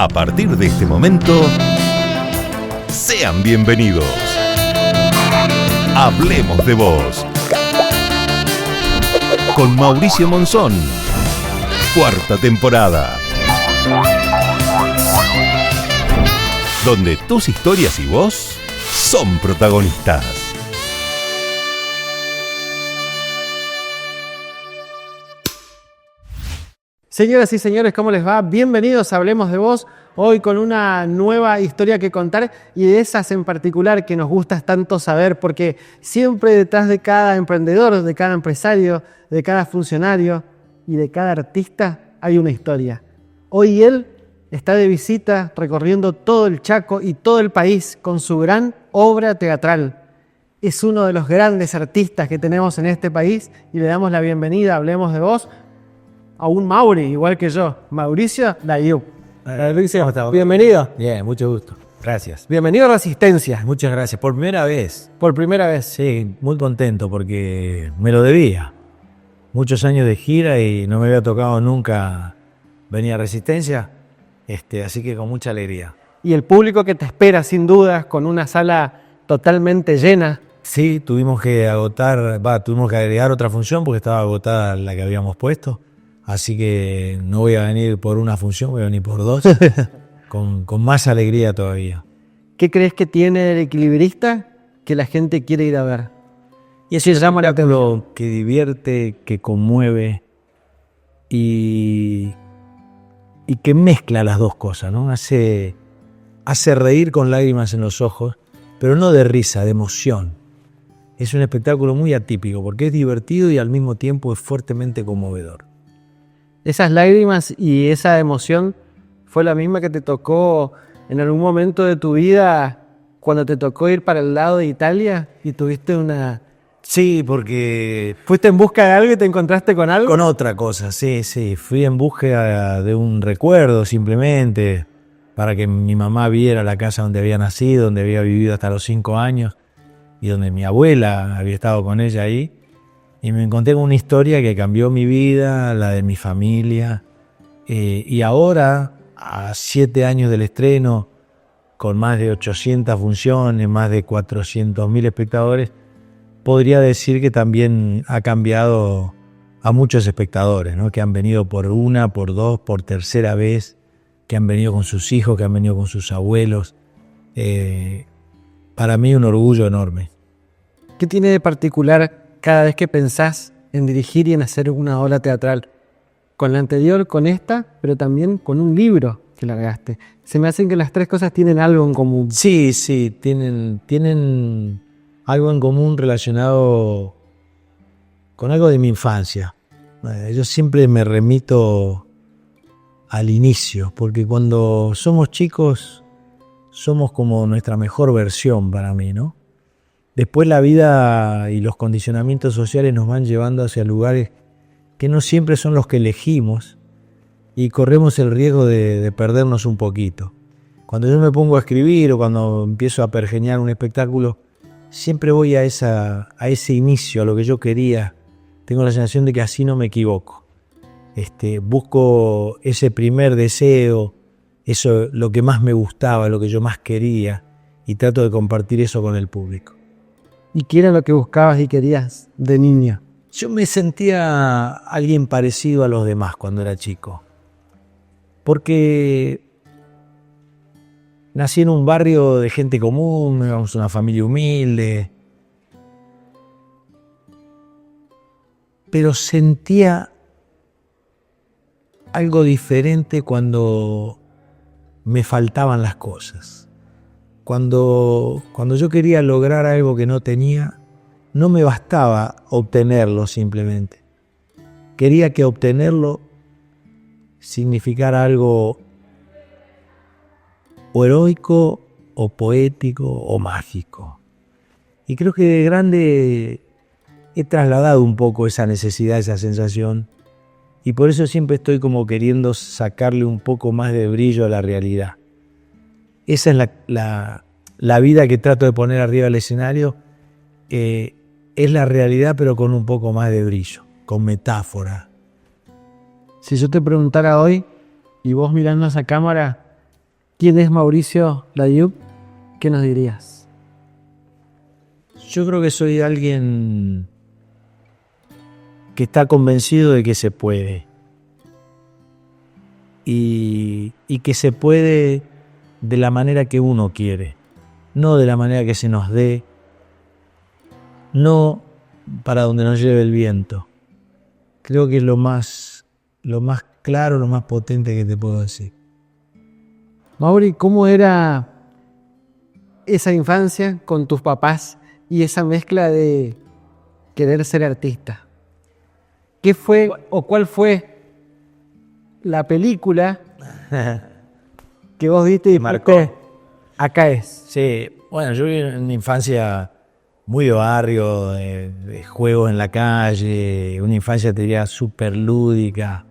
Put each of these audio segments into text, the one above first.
A partir de este momento, sean bienvenidos. Hablemos de Vos. Con Mauricio Monzón. Cuarta temporada. Donde tus historias y vos son protagonistas. Señoras y señores, ¿cómo les va? Bienvenidos a Hablemos de Vos, hoy con una nueva historia que contar y de esas en particular que nos gusta tanto saber, porque siempre detrás de cada emprendedor, de cada empresario, de cada funcionario y de cada artista hay una historia. Hoy él está de visita recorriendo todo el Chaco y todo el país con su gran obra teatral. Es uno de los grandes artistas que tenemos en este país y le damos la bienvenida a Hablemos de Vos a un Mauri, igual que yo, Mauricio Dayub. Mauricio, ¿cómo estás? Bienvenido. Bien, mucho gusto. Gracias. Bienvenido a Resistencia. Muchas gracias. Por primera vez. Por primera vez. Sí, muy contento porque me lo debía. Muchos años de gira y no me había tocado nunca venir a Resistencia, así que con mucha alegría. Y el público que te espera, sin dudas, con una sala totalmente llena. Sí, tuvimos que agregar otra función porque estaba agotada la que habíamos puesto. Así que no voy a venir por una función, voy a venir por dos, con más alegría todavía. ¿Qué crees que tiene el Equilibrista que la gente quiere ir a ver? Y eso se llama lo que divierte, que conmueve y que mezcla las dos cosas, ¿no? Hace reír con lágrimas en los ojos, pero no de risa, de emoción. Es un espectáculo muy atípico porque es divertido y al mismo tiempo es fuertemente conmovedor. Esas lágrimas y esa emoción fue la misma que te tocó en algún momento de tu vida cuando te tocó ir para el lado de Italia y tuviste una... Sí, porque... ¿Fuiste en busca de algo y te encontraste con algo? Con otra cosa, sí. Fui en búsqueda de un recuerdo simplemente para que mi mamá viera la casa donde había nacido, donde había vivido hasta los 5 años y donde mi abuela había estado con ella ahí. Y me encontré con una historia que cambió mi vida, la de mi familia. Y ahora, a 7 años del estreno, con más de 800 funciones, más de 400.000 espectadores, podría decir que también ha cambiado a muchos espectadores, ¿no? Que han venido por una, por dos, por tercera vez, que han venido con sus hijos, que han venido con sus abuelos. Para mí un orgullo enorme. ¿Qué tiene de particular cada vez que pensás en dirigir y en hacer una obra teatral? Con la anterior, con esta, pero también con un libro que largaste. Se me hacen que las tres cosas tienen algo en común. Sí, tienen algo en común relacionado con algo de mi infancia. Yo siempre me remito al inicio, porque cuando somos chicos somos como nuestra mejor versión para mí, ¿no? Después la vida y los condicionamientos sociales nos van llevando hacia lugares que no siempre son los que elegimos y corremos el riesgo de perdernos un poquito. Cuando yo me pongo a escribir o cuando empiezo a pergeñar un espectáculo, siempre voy a ese inicio, a lo que yo quería. Tengo la sensación de que así no me equivoco. Busco ese primer deseo, eso, lo que más me gustaba, lo que yo más quería, y trato de compartir eso con el público. ¿Y qué era lo que buscabas y querías de niño? Yo me sentía alguien parecido a los demás cuando era chico. Porque nací en un barrio de gente común, éramos una familia humilde. Pero sentía algo diferente cuando me faltaban las cosas. Cuando yo quería lograr algo que no tenía, no me bastaba obtenerlo simplemente. Quería que obtenerlo significara algo o heroico, o poético, o mágico. Y creo que de grande he trasladado un poco esa necesidad, esa sensación, y por eso siempre estoy como queriendo sacarle un poco más de brillo a la realidad. Esa es la vida que trato de poner arriba del escenario. Es la realidad, pero con un poco más de brillo, con metáfora. Si yo te preguntara hoy, y vos mirando a esa cámara, ¿Quién es Mauricio Layub? ¿Qué nos dirías? Yo creo que soy alguien que está convencido de que se puede. Y que se puede de la manera que uno quiere, no de la manera que se nos dé, no para donde nos lleve el viento. Creo que es lo más claro, lo más potente que te puedo decir. Mauri, ¿cómo era esa infancia con tus papás y esa mezcla de querer ser artista? ¿Qué fue o cuál fue la película que vos viste y marcó? Acá es. Sí, bueno, yo viví una infancia muy de barrio, de juegos en la calle, una infancia, te diría, súper lúdica.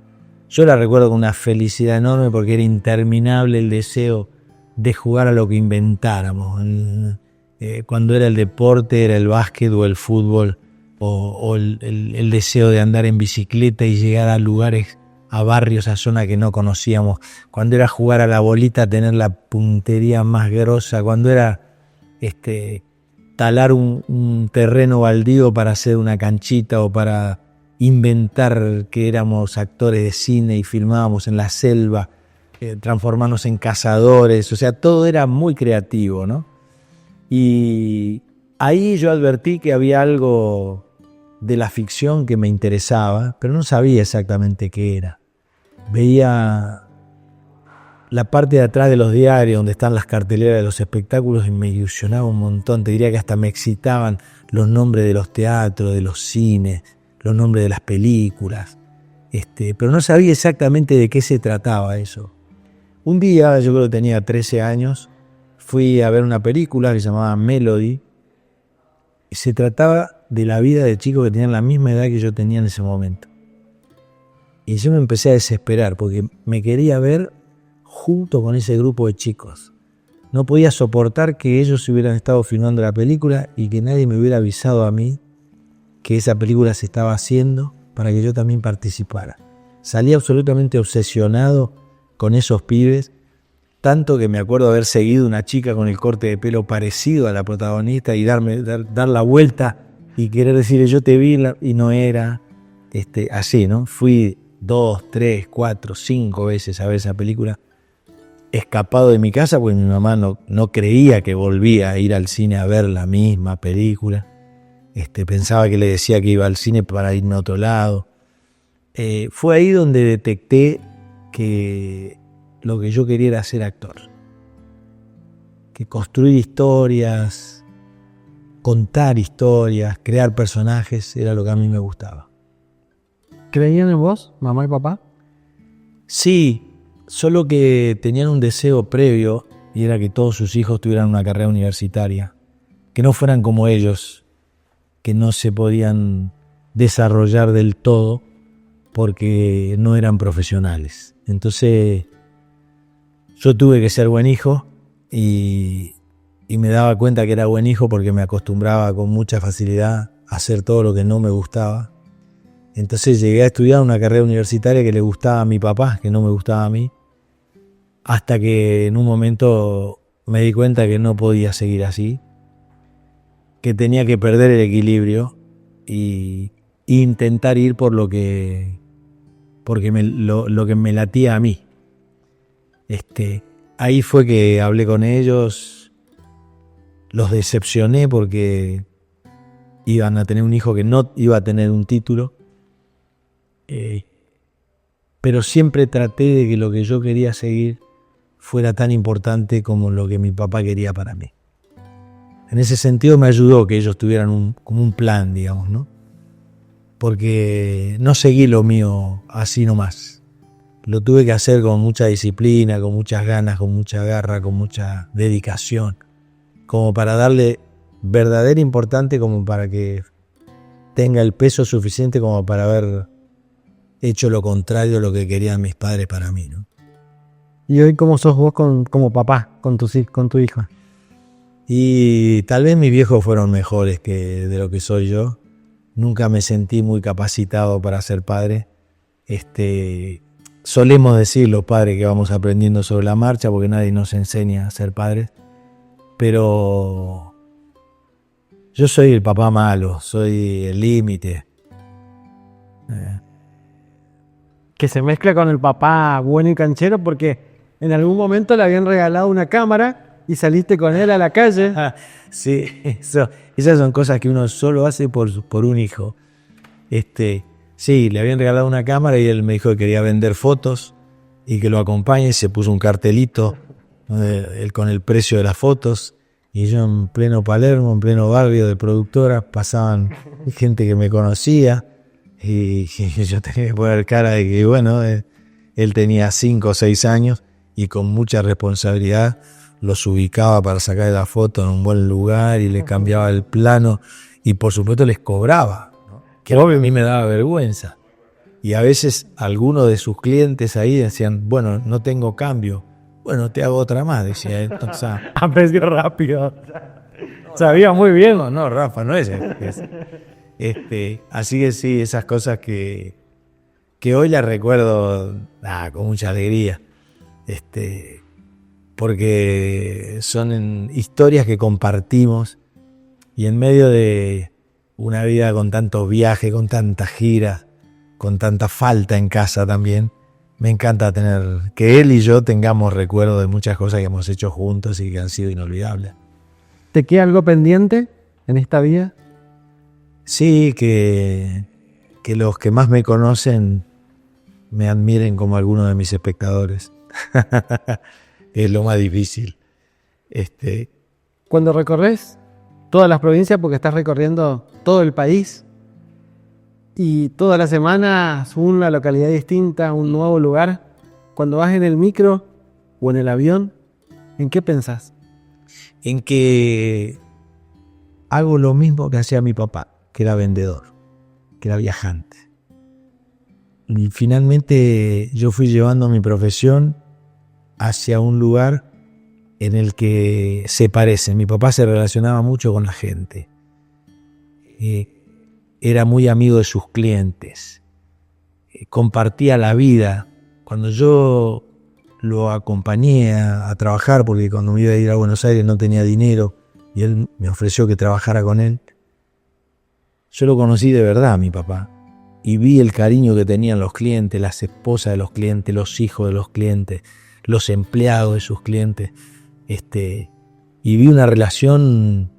Yo la recuerdo con una felicidad enorme porque era interminable el deseo de jugar a lo que inventáramos. Cuando era el deporte, era el básquet o el fútbol, o el deseo de andar en bicicleta y llegar a lugares, a barrios, a zonas que no conocíamos. Cuando era jugar a la bolita, tener la puntería más grosa. Cuando era talar un terreno baldío para hacer una canchita o para inventar que éramos actores de cine y filmábamos en la selva, transformarnos en cazadores. O sea, todo era muy creativo, ¿no? Y ahí yo advertí que había algo de la ficción que me interesaba, pero no sabía exactamente qué era. Veía la parte de atrás de los diarios donde están las carteleras de los espectáculos y me ilusionaba un montón. Te diría que hasta me excitaban los nombres de los teatros, de los cines, los nombres de las películas. Pero no sabía exactamente de qué se trataba eso. Un día, yo creo que tenía 13 años, fui a ver una película que se llamaba Melody. Y se trataba de la vida de chicos que tenían la misma edad que yo tenía en ese momento. Y yo me empecé a desesperar porque me quería ver junto con ese grupo de chicos. No podía soportar que ellos hubieran estado filmando la película y que nadie me hubiera avisado a mí que esa película se estaba haciendo para que yo también participara. Salí absolutamente obsesionado con esos pibes, tanto que me acuerdo haber seguido una chica con el corte de pelo parecido a la protagonista y dar la vuelta y querer decirle yo te vi y no era así, ¿no? Fui 2, 3, 4, 5 veces a ver esa película, escapado de mi casa porque mi mamá no creía que volvía a ir al cine a ver la misma película. Pensaba que le decía que iba al cine para irme a otro lado. Fue ahí donde detecté que lo que yo quería era ser actor. Que construir historias, contar historias, crear personajes era lo que a mí me gustaba. ¿Creían en vos, mamá y papá? Sí, solo que tenían un deseo previo y era que todos sus hijos tuvieran una carrera universitaria, que no fueran como ellos, que no se podían desarrollar del todo porque no eran profesionales. Entonces yo tuve que ser buen hijo y me daba cuenta que era buen hijo porque me acostumbraba con mucha facilidad a hacer todo lo que no me gustaba. Entonces llegué a estudiar una carrera universitaria que le gustaba a mi papá, que no me gustaba a mí, hasta que en un momento me di cuenta que no podía seguir así, que tenía que perder el equilibrio e intentar ir por lo que me latía a mí. Ahí fue que hablé con ellos, los decepcioné porque iban a tener un hijo que no iba a tener un título, pero siempre traté de que lo que yo quería seguir fuera tan importante como lo que mi papá quería para mí. En ese sentido me ayudó que ellos tuvieran como un plan, digamos, ¿no? Porque no seguí lo mío así nomás. Lo tuve que hacer con mucha disciplina, con muchas ganas, con mucha garra, con mucha dedicación, como para darle verdadera importancia, como para que tenga el peso suficiente como para haber hecho lo contrario de lo que querían mis padres para mí, ¿no? ¿Y hoy cómo sos vos como papá con tu hijo? Y tal vez mis viejos fueron mejores que de lo que soy yo. Nunca me sentí muy capacitado para ser padre. solemos decir los padres que vamos aprendiendo sobre la marcha, porque nadie nos enseña a ser padres, pero yo soy el papá malo, soy el límite. Que se mezcla con el papá bueno y canchero porque en algún momento le habían regalado una cámara y saliste con él a la calle. Sí, esas son cosas que uno solo hace por un hijo. Sí, le habían regalado una cámara y él me dijo que quería vender fotos y que lo acompañe. Se puso un cartelito él con el precio de las fotos, y yo en pleno Palermo, en pleno barrio de productoras, pasaban gente que me conocía y yo tenía que poner cara de que, bueno, él tenía 5 o 6 años y con mucha responsabilidad los ubicaba para sacar la foto en un buen lugar y le cambiaba el plano y por supuesto les cobraba, ¿no? Que obvio a mí me daba vergüenza. Y a veces algunos de sus clientes ahí decían, bueno, no tengo cambio. Bueno, te hago otra más, decía él. O sea, Aprendió rápido. Sabía muy bien. no, Rafa, no es. Así que sí, esas cosas que hoy las recuerdo con mucha alegría. Porque son historias que compartimos y en medio de una vida con tantos viajes, con tantas giras, con tanta falta en casa también, me encanta que él y yo tengamos recuerdo de muchas cosas que hemos hecho juntos y que han sido inolvidables. ¿Te queda algo pendiente en esta vida? Sí, que los que más me conocen me admiren como algunos de mis espectadores. Es lo más difícil. Cuando recorres todas las provincias, porque estás recorriendo todo el país, y todas las semanas una localidad distinta, un nuevo lugar, cuando vas en el micro o en el avión, ¿en qué pensás? En que hago lo mismo que hacía mi papá, que era vendedor, que era viajante. Y finalmente yo fui llevando mi profesión hacia un lugar en el que se parecen. Mi papá se relacionaba mucho con la gente. Era muy amigo de sus clientes. Compartía la vida. Cuando yo lo acompañé a trabajar, porque cuando me iba a ir a Buenos Aires no tenía dinero y él me ofreció que trabajara con él, yo lo conocí de verdad a mi papá y vi el cariño que tenían los clientes, las esposas de los clientes, los hijos de los clientes, los empleados de sus clientes, y vi una relación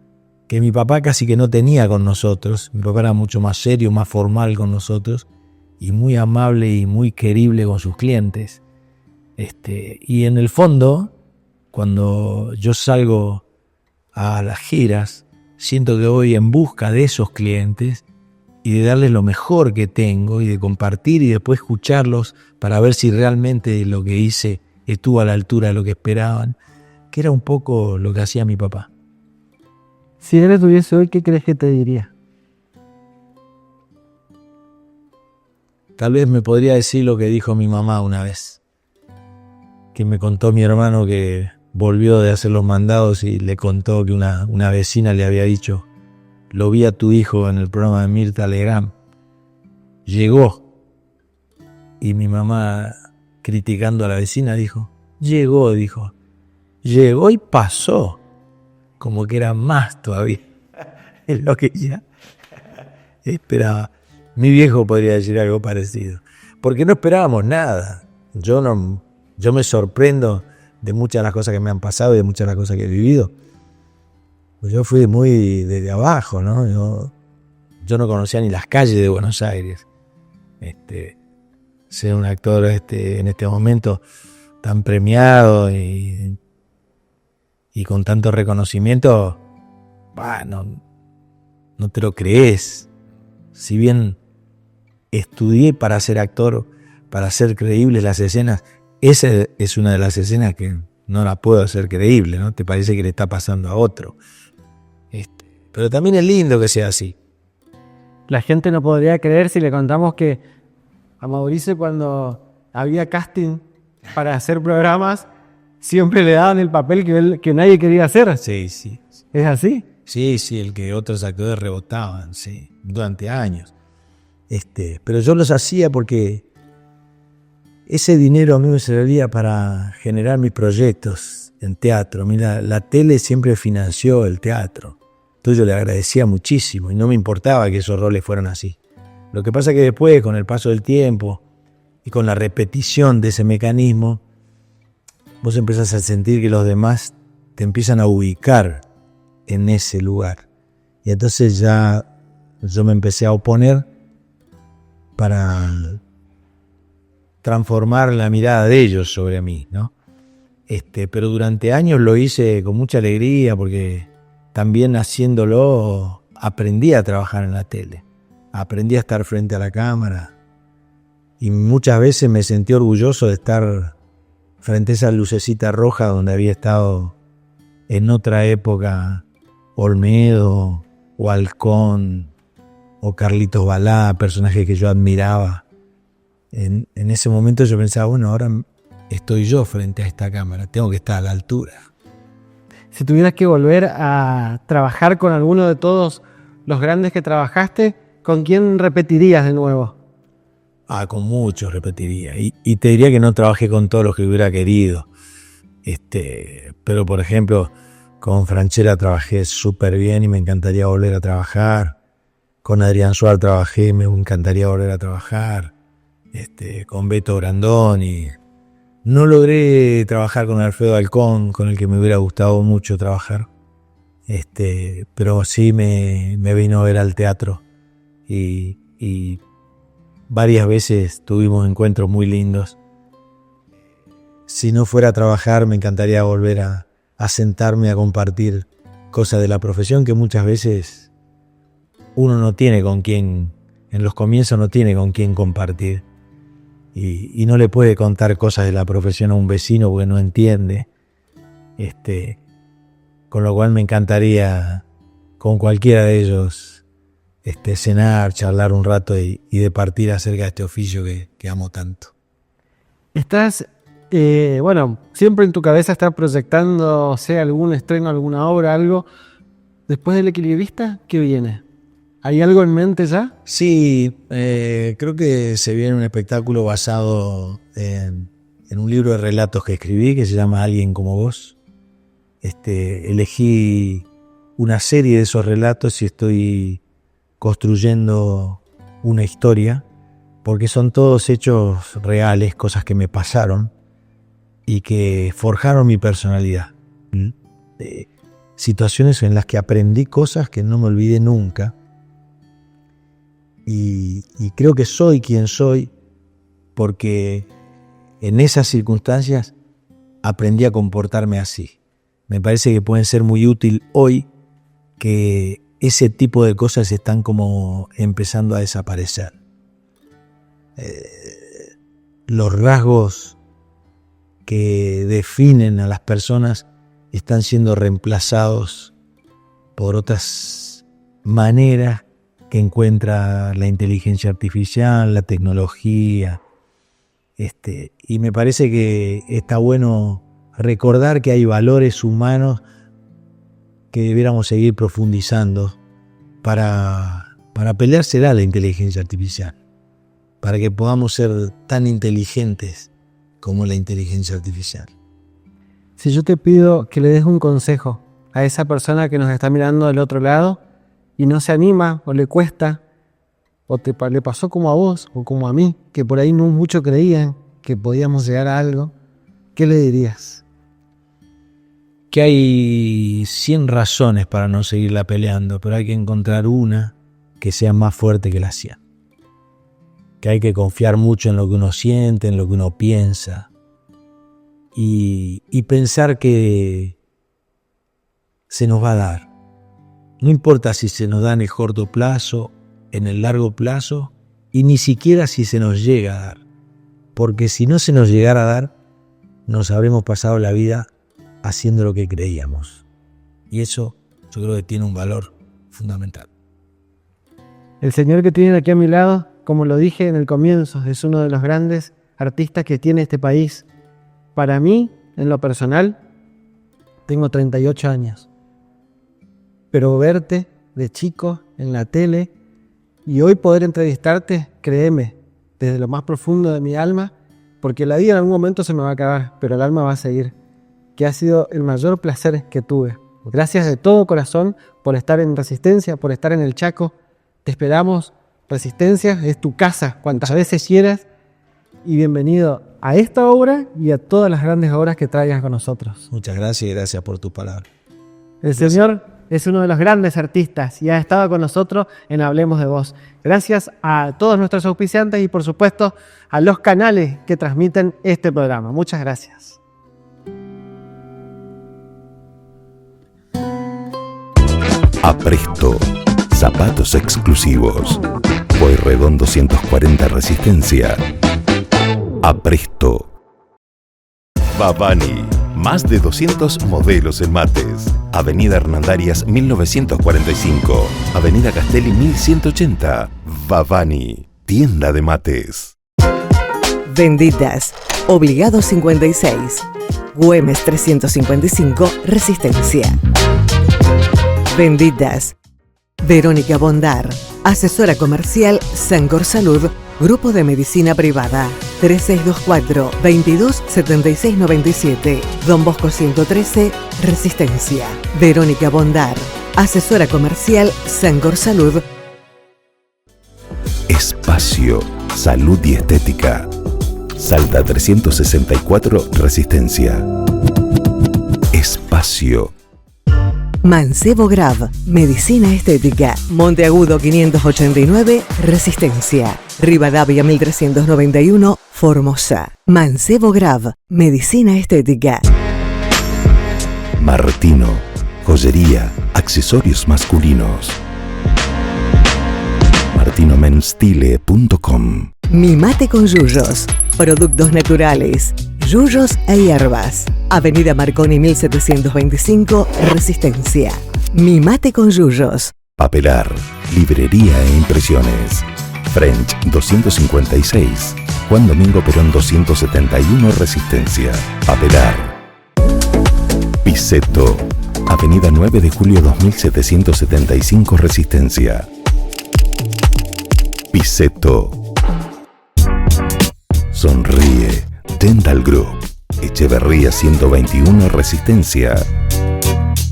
que mi papá casi que no tenía con nosotros. Mi papá era mucho más serio, más formal con nosotros y muy amable y muy querible con sus clientes. Y en el fondo, cuando yo salgo a las giras, siento que voy en busca de esos clientes y de darles lo mejor que tengo y de compartir y después escucharlos para ver si realmente lo que hice estuvo a la altura de lo que esperaban, que era un poco lo que hacía mi papá. Si él estuviese hoy, ¿qué crees que te diría? Tal vez me podría decir lo que dijo mi mamá una vez, que me contó mi hermano que volvió de hacer los mandados y le contó que una vecina le había dicho: lo vi a tu hijo en el programa de Mirta Legrand, llegó. Y mi mamá, criticando a la vecina, dijo: llegó y pasó. Como que era más todavía. Es lo que ella esperaba. Mi viejo podría decir algo parecido. Porque no esperábamos nada. Yo me sorprendo de muchas de las cosas que me han pasado y de muchas de las cosas que he vivido. Pues yo fui muy desde abajo, ¿no? Yo no conocía ni las calles de Buenos Aires. Ser un actor en este momento tan premiado y con tanto reconocimiento, no te lo crees. Si bien estudié para ser actor, para hacer creíbles las escenas, esa es una de las escenas que no la puedo hacer creíble, ¿no? Te parece que le está pasando a otro. Pero también es lindo que sea así. La gente no podría creer si le contamos que a Mauricio, cuando había casting para hacer programas, siempre le daban el papel que nadie quería hacer. Sí. ¿Es así? Sí, el que otros actores rebotaban, sí, durante años. Pero yo los hacía porque ese dinero a mí me serviría para generar mis proyectos en teatro. Mira, la tele siempre financió el teatro. Entonces yo le agradecía muchísimo y no me importaba que esos roles fueran así. Lo que pasa es que después, con el paso del tiempo y con la repetición de ese mecanismo, vos empezás a sentir que los demás te empiezan a ubicar en ese lugar. Y entonces ya yo me empecé a oponer para transformar la mirada de ellos sobre mí, ¿no? Pero durante años lo hice con mucha alegría porque también haciéndolo aprendí a trabajar en la tele, aprendí a estar frente a la cámara y muchas veces me sentí orgulloso de estar frente a esa lucecita roja donde había estado en otra época Olmedo o Halcón o Carlitos Balá, personajes que yo admiraba. En ese momento yo pensaba, bueno, ahora estoy yo frente a esta cámara, tengo que estar a la altura. Si tuvieras que volver a trabajar con alguno de todos los grandes que trabajaste, ¿con quién repetirías de nuevo? Con muchos repetiría. Y te diría que no trabajé con todos los que hubiera querido. Pero por ejemplo, con Franchella trabajé súper bien y me encantaría volver a trabajar. Con Adrián Suárez trabajé, me encantaría volver a trabajar. Con Beto Brandoni. No logré trabajar con Alfredo Halcón, con el que me hubiera gustado mucho trabajar. Pero sí me vino a ver al teatro. Y varias veces tuvimos encuentros muy lindos. Si no fuera a trabajar, me encantaría volver a sentarme a compartir cosas de la profesión que muchas veces uno no tiene con quién, en los comienzos no tiene con quién compartir. Y no le puede contar cosas de la profesión a un vecino porque no entiende. Con lo cual me encantaría con cualquiera de ellos cenar, charlar un rato y departir acerca de este oficio que amo tanto. Estás, siempre en tu cabeza estás proyectando, sea algún estreno, alguna obra, algo. Después del Equilibrista, ¿qué viene? ¿Hay algo en mente ya? Sí, creo que se viene un espectáculo basado en un libro de relatos que escribí que se llama Alguien como vos. Elegí una serie de esos relatos y estoy construyendo una historia porque son todos hechos reales, cosas que me pasaron y que forjaron mi personalidad. Situaciones en las que aprendí cosas que no me olvidé nunca. Y creo que soy quien soy porque en esas circunstancias aprendí a comportarme así. Me parece que pueden ser muy útil hoy que ese tipo de cosas están como empezando a desaparecer. Los rasgos que definen a las personas están siendo reemplazados por otras maneras que encuentra la inteligencia artificial, la tecnología. Y me parece que está bueno recordar que hay valores humanos que debiéramos seguir profundizando para peleársela a la inteligencia artificial, para que podamos ser tan inteligentes como la inteligencia artificial. Si yo te pido que le des un consejo a esa persona que nos está mirando del otro lado y no se anima o le cuesta, o le pasó como a vos o como a mí, que por ahí no mucho creían que podíamos llegar a algo, ¿qué le dirías? Que hay 100 razones para no seguirla peleando, pero hay que encontrar una que sea más fuerte que las 100. Que hay que confiar mucho en lo que uno siente, en lo que uno piensa, y pensar que se nos va a dar. No importa si se nos da en el corto plazo, en el largo plazo, y ni siquiera si se nos llega a dar. Porque si no se nos llegara a dar, nos habremos pasado la vida haciendo lo que creíamos. Y eso yo creo que tiene un valor fundamental. El señor que tienen aquí a mi lado, como lo dije en el comienzo, es uno de los grandes artistas que tiene este país. Para mí, en lo personal, tengo 38 años. Pero verte de chico en la tele y hoy poder entrevistarte, créeme, desde lo más profundo de mi alma, porque la vida en algún momento se me va a acabar, pero el alma va a seguir, que ha sido el mayor placer que tuve. Gracias de todo corazón por estar en Resistencia, por estar en el Chaco. Te esperamos. Resistencia es tu casa, cuantas veces quieras. Y bienvenido a esta obra y a todas las grandes obras que traigas con nosotros. Muchas gracias y gracias por tu palabra. El Señor es uno de los grandes artistas y ha estado con nosotros en Hablemos de Vos. Gracias a todos nuestros auspiciantes y por supuesto a los canales que transmiten este programa. Muchas gracias. Apresto, zapatos exclusivos. Pueyrredón 240 Resistencia. Apresto. Babani, más de 200 modelos en mates. Avenida Hernandarias 1945, Avenida Castelli 1180. Babani, tienda de mates. Benditas, Obligado 56, Güemes 355, Resistencia. Benditas, Verónica Bondar, asesora comercial Sancor Salud, Grupo de Medicina Privada, 3624-227697, Don Bosco 113, Resistencia. Verónica Bondar, asesora comercial Sancor Salud. Espacio, salud y estética. Salta 364 Resistencia. Espacio. Mancebo Grav, Medicina Estética, Monteagudo 589, Resistencia. Rivadavia 1391, Formosa. Mancebo Grav, Medicina Estética. Martino, joyería, accesorios masculinos. martinomenstile.com. Mi Mate con Yuyos, productos naturales, yuyos e hierbas. Avenida Marconi 1725, Resistencia. Mi Mate con Yuyos. Papelar, librería e impresiones. French 256, Juan Domingo Perón 271 Resistencia. Papelar. Piseto, Avenida 9 de Julio 2775 Resistencia. Piseto. Sonríe, Dental Group, Echeverría 121 Resistencia.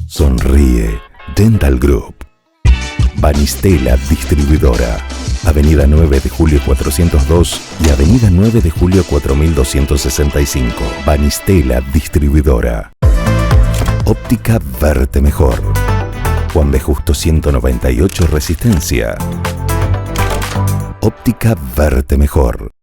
Sonríe, Dental Group. Banistela Distribuidora, Avenida 9 de Julio 402 y Avenida 9 de Julio 4265. Banistela Distribuidora. Óptica Verte Mejor, Juan B. Justo 198 Resistencia. Óptica Verte Mejor.